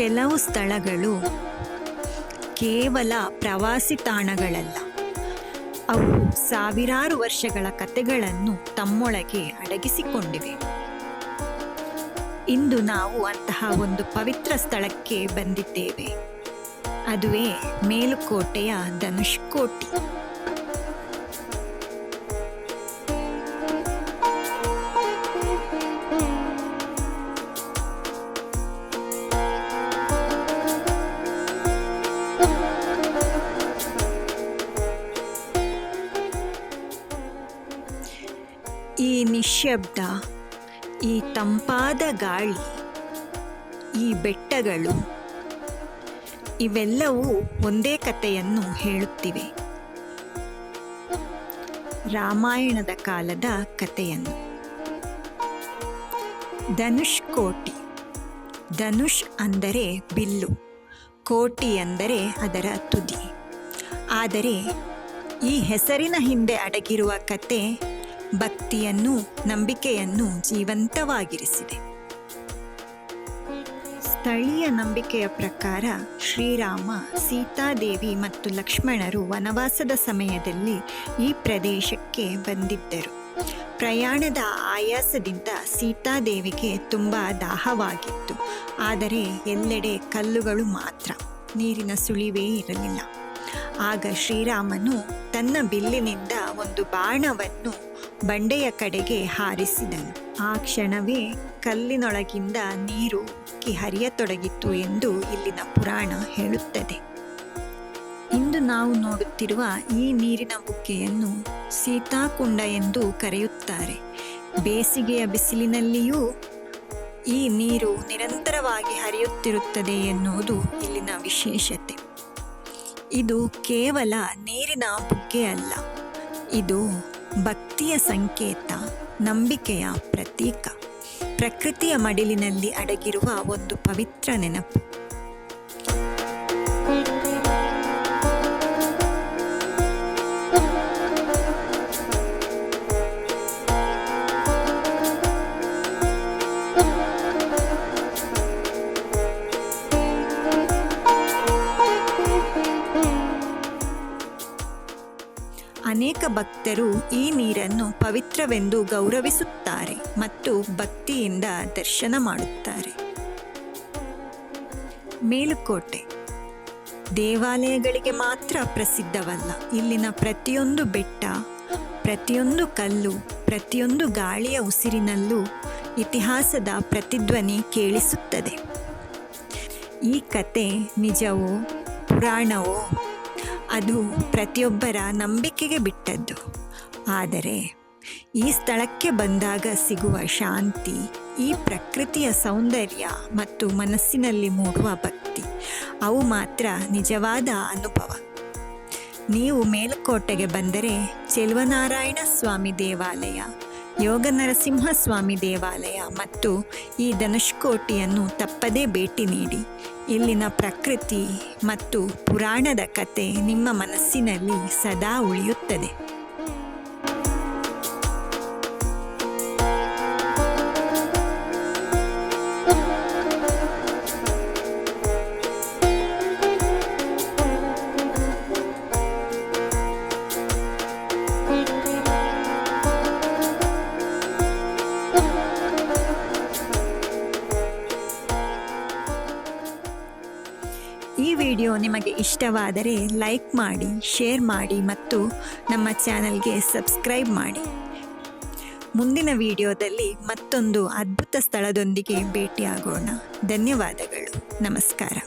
ಕೆಲವು ಸ್ಥಳಗಳು ಕೇವಲ ಪ್ರವಾಸಿ ತಾಣಗಳಲ್ಲ, ಅವು ಸಾವಿರಾರು ವರ್ಷಗಳ ಕಥೆಗಳನ್ನು ತಮ್ಮೊಳಗೆ ಅಡಗಿಸಿಕೊಂಡಿವೆ. ಇಂದು ನಾವು ಅಂತಹ ಒಂದು ಪವಿತ್ರ ಸ್ಥಳಕ್ಕೆ ಬಂದಿದ್ದೇವೆ. ಅದುವೇ ಮೇಲುಕೋಟೆಯ ಧನುಷ್ಕೋಟಿ. ಈ ನಿಶ್ಶಬ್ದ, ಈ ತಂಪಾದ ಗಾಳಿ, ಈ ಬೆಟ್ಟಗಳು ಇವೆಲ್ಲವೂ ಒಂದೇ ಕಥೆಯನ್ನು ಹೇಳುತ್ತಿವೆ. ರಾಮಾಯಣದ ಕಾಲದ ಕಥೆಯನ್ನು. ಧನುಷ್ಕೋಟಿ. ಧನುಷ್ ಅಂದರೆ ಬಿಲ್ಲು, ಕೋಟಿ ಅಂದರೆ ಅದರ ತುದಿ. ಆದರೆ ಈ ಹೆಸರಿನ ಹಿಂದೆ ಅಡಗಿರುವ ಕತೆ ಭಕ್ತಿಯನ್ನು, ನಂಬಿಕೆಯನ್ನು ಜೀವಂತವಾಗಿರಿಸಿದೆ. ಸ್ಥಳೀಯ ನಂಬಿಕೆಯ ಪ್ರಕಾರ ಶ್ರೀರಾಮ, ಸೀತಾದೇವಿ ಮತ್ತು ಲಕ್ಷ್ಮಣರು ವನವಾಸದ ಸಮಯದಲ್ಲಿ ಈ ಪ್ರದೇಶಕ್ಕೆ ಬಂದಿದ್ದರು. ಪ್ರಯಾಣದ ಆಯಾಸದಿಂದ ಸೀತಾದೇವಿಗೆ ತುಂಬ ದಾಹವಾಗಿತ್ತು. ಆದರೆ ಎಲ್ಲೆಡೆ ಕಲ್ಲುಗಳು ಮಾತ್ರ, ನೀರಿನ ಸುಳಿವೇ ಇರಲಿಲ್ಲ. ಆಗ ಶ್ರೀರಾಮನು ತನ್ನ ಬಿಲ್ಲಿನಿಂದ ಒಂದು ಬಾಣವನ್ನು ಬಂಡೆಯ ಕಡೆಗೆ ಹಾರಿಸಿದನು. ಆ ಕ್ಷಣವೇ ಕಲ್ಲಿನೊಳಗಿಂದ ನೀರು ಉಕ್ಕಿ ಹರಿಯತೊಡಗಿತು ಎಂದು ಇಲ್ಲಿನ ಪುರಾಣ ಹೇಳುತ್ತದೆ. ಇಂದು ನಾವು ನೋಡುತ್ತಿರುವ ಈ ನೀರಿನ ಬುಗ್ಗೆಯನ್ನು ಸೀತಾಕುಂಡ ಎಂದು ಕರೆಯುತ್ತಾರೆ. ಬೇಸಿಗೆಯ ಬಿಸಿಲಿನಲ್ಲಿಯೂ ಈ ನೀರು ನಿರಂತರವಾಗಿ ಹರಿಯುತ್ತಿರುತ್ತದೆ ಎನ್ನುವುದು ಇಲ್ಲಿನ ವಿಶೇಷತೆ. ಇದು ಕೇವಲ ನೀರಿನ ಬುಗ್ಗೆ ಅಲ್ಲ, ಇದು ಭಕ್ತಿಯ ಸಂಕೇತ, ನಂಬಿಕೆಯ ಪ್ರತೀಕ, ಪ್ರಕೃತಿಯ ಮಡಿಲಿನಲ್ಲಿ ಅಡಗಿರುವ ಒಂದು ಪವಿತ್ರ ನೆನಪು. ಅನೇಕ ಭಕ್ತರು ಈ ನೀರನ್ನು ಪವಿತ್ರವೆಂದು ಗೌರವಿಸುತ್ತಾರೆ ಮತ್ತು ಭಕ್ತಿಯಿಂದ ದರ್ಶನ ಮಾಡುತ್ತಾರೆ. ಮೇಲುಕೋಟೆ ದೇವಾಲಯಗಳಿಗೆ ಮಾತ್ರ ಪ್ರಸಿದ್ಧವಲ್ಲ. ಇಲ್ಲಿನ ಪ್ರತಿಯೊಂದು ಬೆಟ್ಟ, ಪ್ರತಿಯೊಂದು ಕಲ್ಲು, ಪ್ರತಿಯೊಂದು ಗಾಳಿಯ ಉಸಿರಿನಲ್ಲೂ ಇತಿಹಾಸದ ಪ್ರತಿಧ್ವನಿ ಕೇಳಿಸುತ್ತದೆ. ಈ ಕತೆ ನಿಜವೋ ಪುರಾಣವೋ ಅದು ಪ್ರತಿಯೊಬ್ಬರ ನಂಬಿಕೆಗೆ ಬಿಟ್ಟದ್ದು. ಆದರೆ ಈ ಸ್ಥಳಕ್ಕೆ ಬಂದಾಗ ಸಿಗುವ ಶಾಂತಿ, ಈ ಪ್ರಕೃತಿಯ ಸೌಂದರ್ಯ ಮತ್ತು ಮನಸ್ಸಿನಲ್ಲಿ ಮೂಡುವ ಭಕ್ತಿ, ಅವು ಮಾತ್ರ ನಿಜವಾದ ಅನುಭವ. ನೀವು ಮೇಲುಕೋಟೆಗೆ ಬಂದರೆ ಚೆಲುವನಾರಾಯಣ ಸ್ವಾಮಿ ದೇವಾಲಯ, ಯೋಗ ನರಸಿಂಹ ಸ್ವಾಮಿ ದೇವಾಲಯ ಮತ್ತು ಈ ಧನುಷ್ಕೋಟಿಯನ್ನು ತಪ್ಪದೇ ಭೇಟಿ ನೀಡಿ. ಇಲ್ಲಿನ ಪ್ರಕೃತಿ ಮತ್ತು ಪುರಾಣದ ಕತೆ ನಿಮ್ಮ ಮನಸ್ಸಿನಲ್ಲಿ ಸದಾ ಉಳಿಯುತ್ತದೆ. ಈ ವಿಡಿಯೋ ನಿಮಗೆ ಇಷ್ಟವಾದರೆ ಲೈಕ್ ಮಾಡಿ, ಶೇರ್ ಮಾಡಿ ಮತ್ತು ನಮ್ಮ ಚಾನಲ್ಗೆ ಸಬ್ಸ್ಕ್ರೈಬ್ ಮಾಡಿ. ಮುಂದಿನ ವಿಡಿಯೋದಲ್ಲಿ ಮತ್ತೊಂದು ಅದ್ಭುತ ಸ್ಥಳದೊಂದಿಗೆ ಭೇಟಿಯಾಗೋಣ. ಧನ್ಯವಾದಗಳು. ನಮಸ್ಕಾರ.